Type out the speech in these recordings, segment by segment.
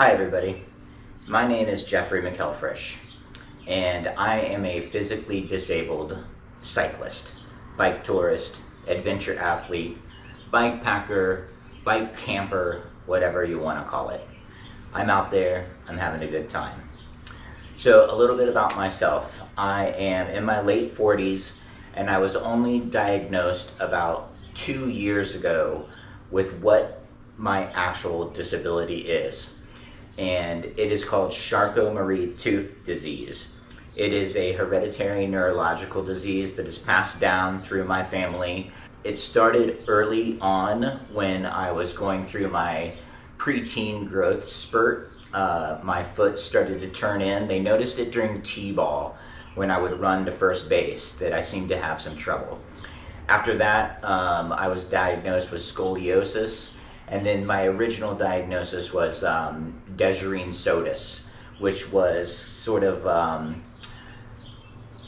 Hi everybody, my name is Jeffrey McElfresh and I am a physically disabled cyclist, bike tourist, adventure athlete, bike packer, bike camper, whatever you want to call it. I'm out there, I'm having a good time. So a little bit about myself. I am in my late 40s and I was only diagnosed about 2 years ago with what my actual disability is, and it is called Charcot-Marie-Tooth disease. It is a hereditary neurological disease that is passed down through my family. It started early on when I was going through my preteen growth spurt. My foot started to turn in. They noticed it during T-ball when I would run to first base that I seemed to have some trouble. After that, I was diagnosed with scoliosis, and then my original diagnosis was Dejerine Sodus, which was sort of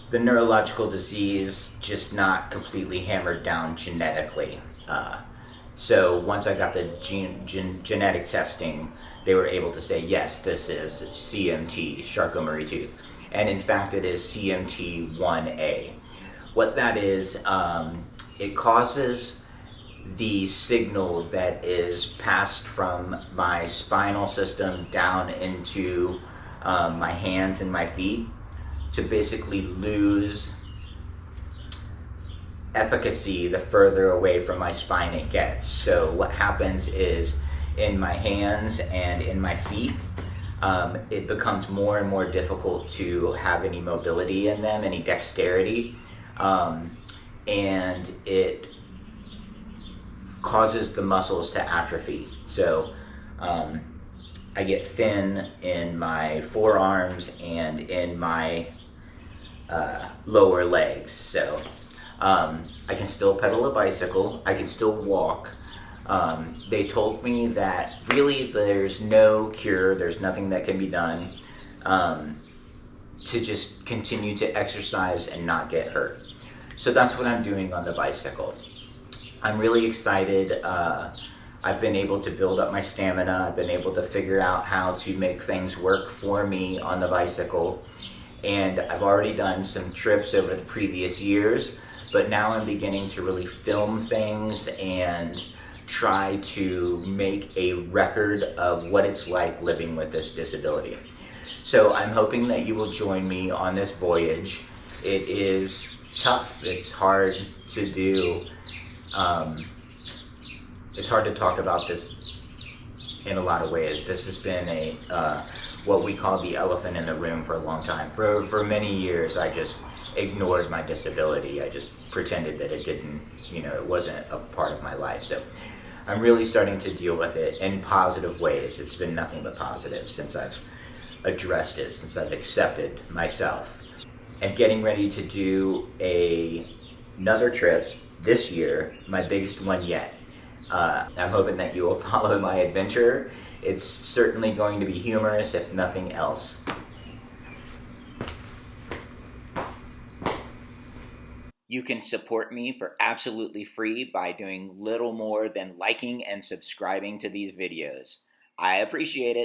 the neurological disease, just not completely hammered down genetically. So once I got the genetic testing, they were able to say, yes, this is CMT, Charcot-Marie-Tooth. And in fact, it is CMT1A. What that is, it causes the signal that is passed from my spinal system down into my hands and my feet to basically lose efficacy the further away from my spine it gets. So what happens is in my hands and in my feet, it becomes more and more difficult to have any mobility in them, any dexterity, and it causes the muscles to atrophy. So I get thin in my forearms and in my lower legs. So I can still pedal a bicycle, I can still walk. They told me that really there's no cure, there's nothing that can be done, to just continue to exercise and not get hurt. So that's what I'm doing on the bicycle. I'm really excited. I've been able to build up my stamina. I've been able to figure out how to make things work for me on the bicycle. And I've already done some trips over the previous years, but now I'm beginning to really film things and try to make a record of what it's like living with this disability. So I'm hoping that you will join me on this voyage. It is tough, it's hard to do. It's hard to talk about this in a lot of ways. This has been a what we call the elephant in the room for a long time. For many years, I just ignored my disability. I just pretended that it didn't, it wasn't a part of my life. So I'm really starting to deal with it in positive ways. It's been nothing but positive since I've addressed it, since I've accepted myself. And getting ready to do another trip this year, my biggest one yet. I'm hoping that you will follow my adventure. It's certainly going to be humorous, if nothing else. You can support me for absolutely free by doing little more than liking and subscribing to these videos. I appreciate it.